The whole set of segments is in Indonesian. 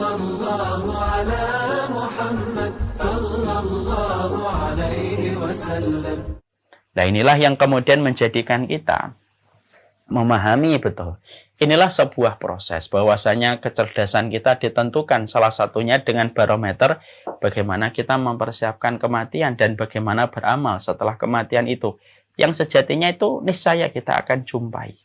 Sallallahu ala Muhammad sallallahu alaihi wasallam. Nah, inilah yang kemudian menjadikan kita memahami betul. Inilah sebuah proses bahwasanya kecerdasan kita ditentukan salah satunya dengan barometer bagaimana kita mempersiapkan kematian dan bagaimana beramal setelah kematian itu. Yang sejatinya itu niscaya kita akan jumpai.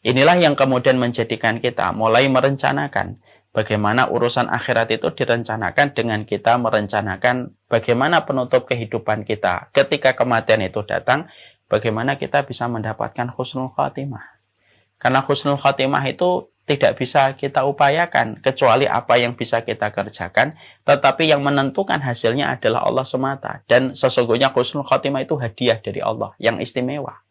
Inilah yang kemudian menjadikan kita mulai merencanakan bagaimana urusan akhirat itu direncanakan dengan kita merencanakan bagaimana penutup kehidupan kita ketika kematian itu datang, bagaimana kita bisa mendapatkan husnul khatimah. Karena husnul khatimah itu tidak bisa kita upayakan kecuali apa yang bisa kita kerjakan, tetapi yang menentukan hasilnya adalah Allah semata. Dan sesungguhnya husnul khatimah itu hadiah dari Allah yang istimewa,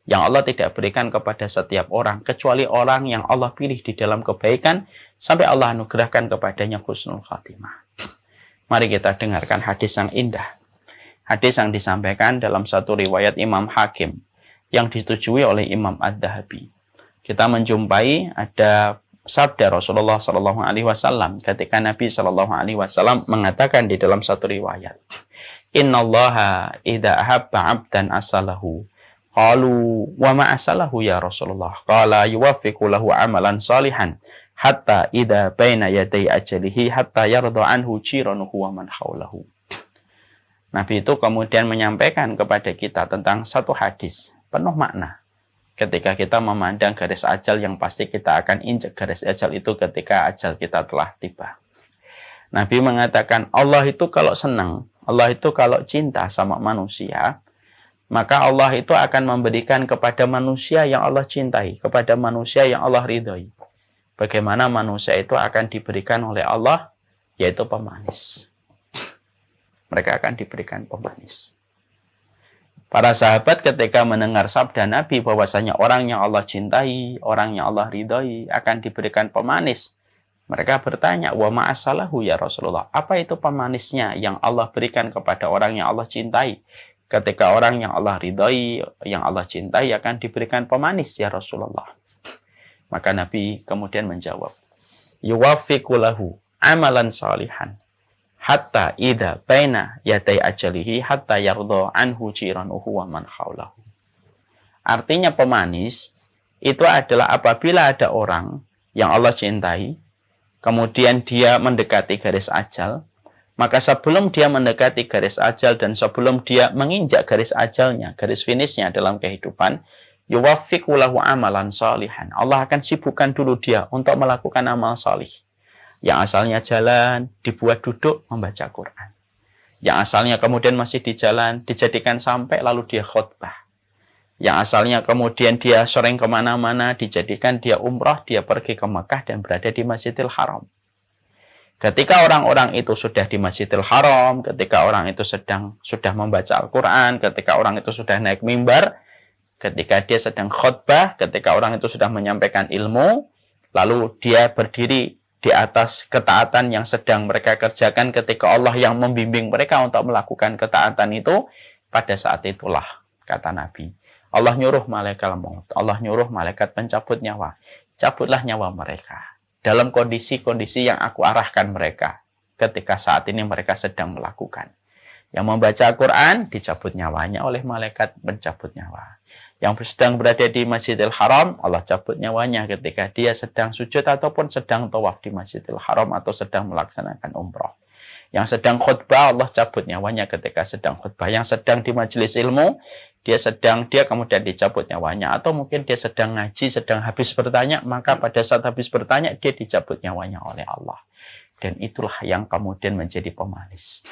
yang Allah tidak berikan kepada setiap orang, kecuali orang yang Allah pilih di dalam kebaikan, sampai Allah anugerahkan kepadanya husnul khatimah. Mari kita dengarkan hadis yang indah. Hadis yang disampaikan dalam satu riwayat Imam Hakim, yang disetujui oleh Imam Ad-Dahabi. Kita menjumpai ada sabda Rasulullah SAW ketika Nabi SAW mengatakan di dalam satu riwayat, Innallaha idza ahabba 'abdan asalahu. Qalu wa ma asalahu ya Rasulullah? Qala yuwaffiqu lahu amalan salihan hatta idza baina yaday ajalihi hatta yarda anhu jiranuhu wa man haulahu. Nabi itu kemudian menyampaikan kepada kita tentang satu hadis penuh makna. Ketika kita memandang garis ajal yang pasti kita akan injak garis ajal itu ketika ajal kita telah tiba. Nabi mengatakan Allah itu kalau senang, Allah itu kalau cinta sama manusia, maka Allah itu akan memberikan kepada manusia yang Allah cintai, kepada manusia yang Allah ridhoi. Bagaimana manusia itu akan diberikan oleh Allah, yaitu pemanis. Mereka akan diberikan pemanis. Para sahabat ketika mendengar sabda Nabi bahwasanya orang yang Allah cintai, orang yang Allah ridhoi akan diberikan pemanis, mereka bertanya, wa ma'asalahu ya Rasulullah? Apa itu pemanisnya yang Allah berikan kepada orang yang Allah cintai? Ketika orang yang Allah ridhai, yang Allah cintai akan diberikan pemanis ya Rasulullah. Maka Nabi kemudian menjawab, yuwaffiqu lahu amalan salihan hatta idza baina yaday ajalihi hatta yarda anhu jiranuhu wa man haulahu. Artinya pemanis itu adalah apabila ada orang yang Allah cintai, kemudian dia mendekati garis ajal, maka sebelum dia mendekati garis ajal dan sebelum dia menginjak garis ajalnya, garis finishnya dalam kehidupan, yuwaffiqu lahu amalan salihan. Allah akan sibukkan dulu dia untuk melakukan amal salih. Yang asalnya jalan, dibuat duduk membaca Quran. Yang asalnya kemudian masih di jalan, dijadikan sampai lalu dia khutbah. Yang asalnya kemudian dia sering kemana-mana, dijadikan dia umrah, dia pergi ke Mekah dan berada di Masjidil Haram. Ketika orang-orang itu sudah di Masjidil Haram, ketika orang itu sudah membaca Al-Quran, ketika orang itu sudah naik mimbar, ketika dia sedang khutbah, ketika orang itu sudah menyampaikan ilmu, lalu dia berdiri di atas ketaatan yang sedang mereka kerjakan ketika Allah yang membimbing mereka untuk melakukan ketaatan itu, pada saat itulah, kata Nabi, Allah nyuruh malaikat maut, Allah nyuruh malaikat pencabut nyawa, cabutlah nyawa mereka dalam kondisi-kondisi yang aku arahkan mereka ketika saat ini mereka sedang melakukan. Yang membaca Al-Quran dicabut nyawanya oleh malaikat pencabut nyawa. Yang sedang berada di Masjidil Haram, Allah cabut nyawanya ketika dia sedang sujud ataupun sedang tawaf di Masjidil Haram atau sedang melaksanakan umroh. Yang sedang khutbah, Allah cabut nyawanya ketika sedang khutbah. Yang sedang di majelis ilmu, dia kemudian dicabut nyawanya. Atau mungkin dia sedang ngaji, sedang habis bertanya, maka pada saat habis bertanya, dia dicabut nyawanya oleh Allah. Dan itulah yang kemudian menjadi pemanis.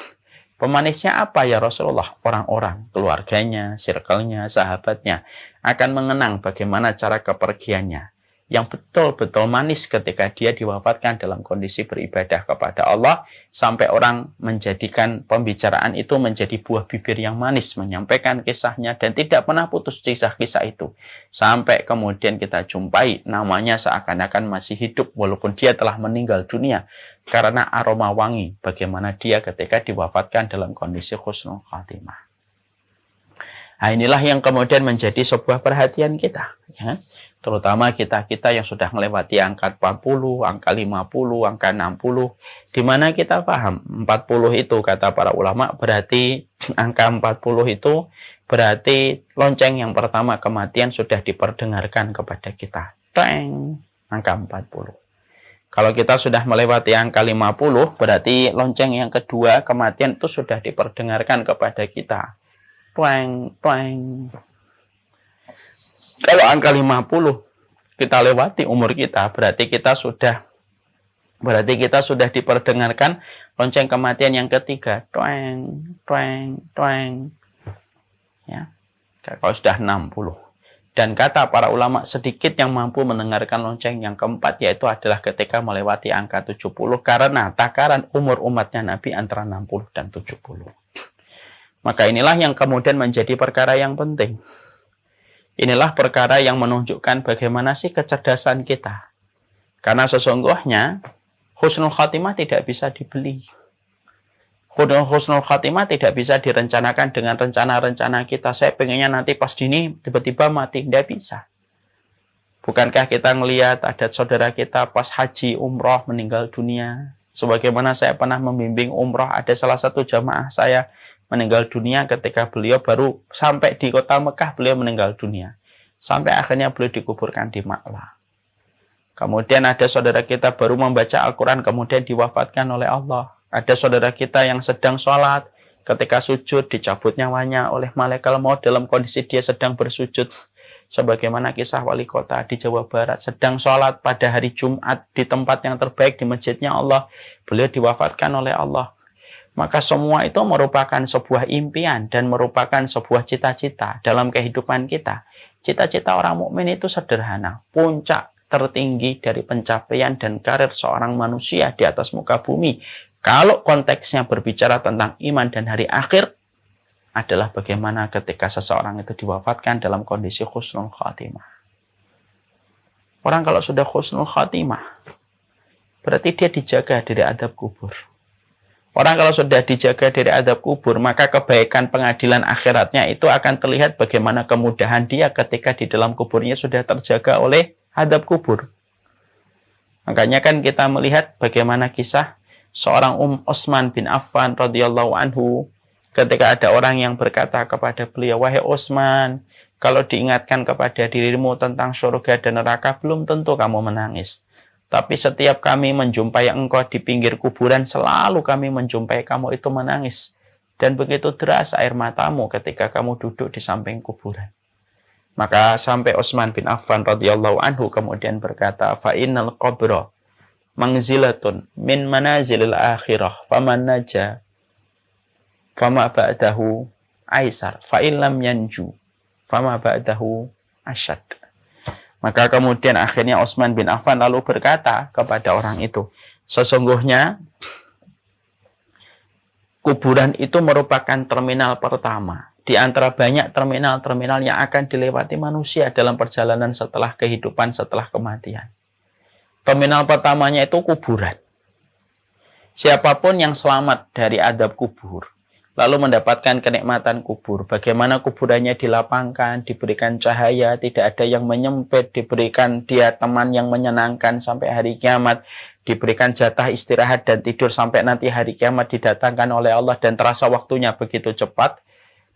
Pemanisnya apa ya Rasulullah? Orang-orang, keluarganya, circle-nya, sahabatnya akan mengenang bagaimana cara kepergiannya yang betul-betul manis ketika dia diwafatkan dalam kondisi beribadah kepada Allah, sampai orang menjadikan pembicaraan itu menjadi buah bibir yang manis, menyampaikan kisahnya dan tidak pernah putus kisah-kisah itu. Sampai kemudian kita jumpai namanya seakan-akan masih hidup walaupun dia telah meninggal dunia, karena aroma wangi bagaimana dia ketika diwafatkan dalam kondisi husnul khatimah. Nah, inilah yang kemudian menjadi sebuah perhatian kita, ya. Terutama kita-kita yang sudah melewati angka 40, angka 50, angka 60, di mana kita paham 40 itu kata para ulama berarti angka 40 itu berarti lonceng yang pertama kematian sudah diperdengarkan kepada kita. Teng, angka 40. Kalau kita sudah melewati angka 50, berarti lonceng yang kedua kematian itu sudah diperdengarkan kepada kita. Twang, twang. Kalau angka 50 kita lewati umur kita, berarti kita sudah diperdengarkan lonceng kematian yang ketiga. Twang, twang, twang. Ya. Kalau sudah 60. Dan kata para ulama sedikit yang mampu mendengarkan lonceng yang keempat yaitu adalah ketika melewati angka 70 karena takaran umur umatnya Nabi antara 60 dan 70. Maka inilah yang kemudian menjadi perkara yang penting. Inilah perkara yang menunjukkan bagaimana sih kecerdasan kita. Karena sesungguhnya husnul khatimah tidak bisa dibeli. Husnul khatimah tidak bisa direncanakan dengan rencana-rencana kita. Saya pengennya nanti pas dini tiba-tiba mati. Tidak bisa. Bukankah kita ngelihat ada saudara kita pas haji umroh meninggal dunia. Sebagaimana saya pernah membimbing umroh, ada salah satu jamaah saya meninggal dunia ketika beliau baru sampai di kota Mekah, beliau meninggal dunia. Sampai akhirnya beliau dikuburkan di Ma'la. Kemudian ada saudara kita baru membaca Al-Quran, kemudian diwafatkan oleh Allah. Ada saudara kita yang sedang sholat, ketika sujud dicabut nyawanya oleh malaikat maut dalam kondisi dia sedang bersujud. Sebagaimana kisah wali kota di Jawa Barat, sedang sholat pada hari Jumat di tempat yang terbaik di masjidnya Allah. Beliau diwafatkan oleh Allah. Maka semua itu merupakan sebuah impian dan merupakan sebuah cita-cita dalam kehidupan kita. Cita-cita orang mukmin itu sederhana. Puncak tertinggi dari pencapaian dan karir seorang manusia di atas muka bumi. Kalau konteksnya berbicara tentang iman dan hari akhir, adalah bagaimana ketika seseorang itu diwafatkan dalam kondisi husnul khatimah. Orang kalau sudah husnul khatimah, berarti dia dijaga dari adab kubur. Orang kalau sudah dijaga dari adab kubur, maka kebaikan pengadilan akhiratnya itu akan terlihat bagaimana kemudahan dia ketika di dalam kuburnya sudah terjaga oleh adab kubur. Makanya kan kita melihat bagaimana kisah seorang Utsman bin Affan radhiyallahu anhu ketika ada orang yang berkata kepada beliau, "Wahai Utsman, kalau diingatkan kepada dirimu tentang surga dan neraka, belum tentu kamu menangis. Tapi setiap kami menjumpai engkau di pinggir kuburan, selalu kami menjumpai kamu itu menangis. Dan begitu deras air matamu ketika kamu duduk di samping kuburan." Maka sampai Utsman bin Affan radhiyallahu anhu kemudian berkata, "Fa innal qabra manzilatun min manazilil akhirah, faman naja fama ba'dahu aisar, fa illam yanju fama ba'dahu asyad." Maka kemudian akhirnya Utsman bin Affan lalu berkata kepada orang itu, sesungguhnya kuburan itu merupakan terminal pertama di antara banyak terminal-terminal yang akan dilewati manusia dalam perjalanan setelah kehidupan, setelah kematian. Terminal pertamanya itu kuburan. Siapapun yang selamat dari adab kubur, lalu mendapatkan kenikmatan kubur, bagaimana kuburannya dilapangkan, diberikan cahaya, tidak ada yang menyempit, diberikan dia teman yang menyenangkan sampai hari kiamat, diberikan jatah istirahat dan tidur sampai nanti hari kiamat didatangkan oleh Allah dan terasa waktunya begitu cepat.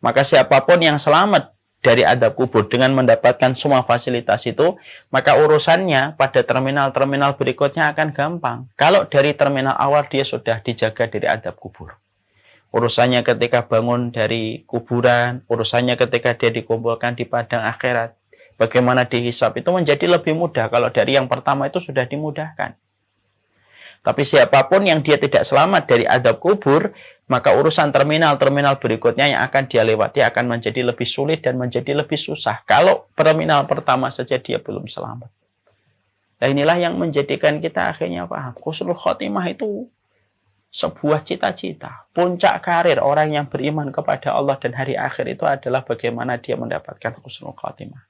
Maka siapapun yang selamat dari adab kubur dengan mendapatkan semua fasilitas itu, maka urusannya pada terminal-terminal berikutnya akan gampang. Kalau dari terminal awal dia sudah dijaga dari adab kubur. Urusannya ketika bangun dari kuburan, urusannya ketika dia dikumpulkan di padang akhirat, bagaimana dihisab itu menjadi lebih mudah kalau dari yang pertama itu sudah dimudahkan. Tapi siapapun yang dia tidak selamat dari adab kubur, maka urusan terminal-terminal berikutnya yang akan dia lewati akan menjadi lebih sulit dan menjadi lebih susah. Kalau terminal pertama saja dia belum selamat. Nah inilah yang menjadikan kita akhirnya paham. Husnul khotimah itu sebuah cita-cita. Puncak karir orang yang beriman kepada Allah dan hari akhir itu adalah bagaimana dia mendapatkan husnul khotimah.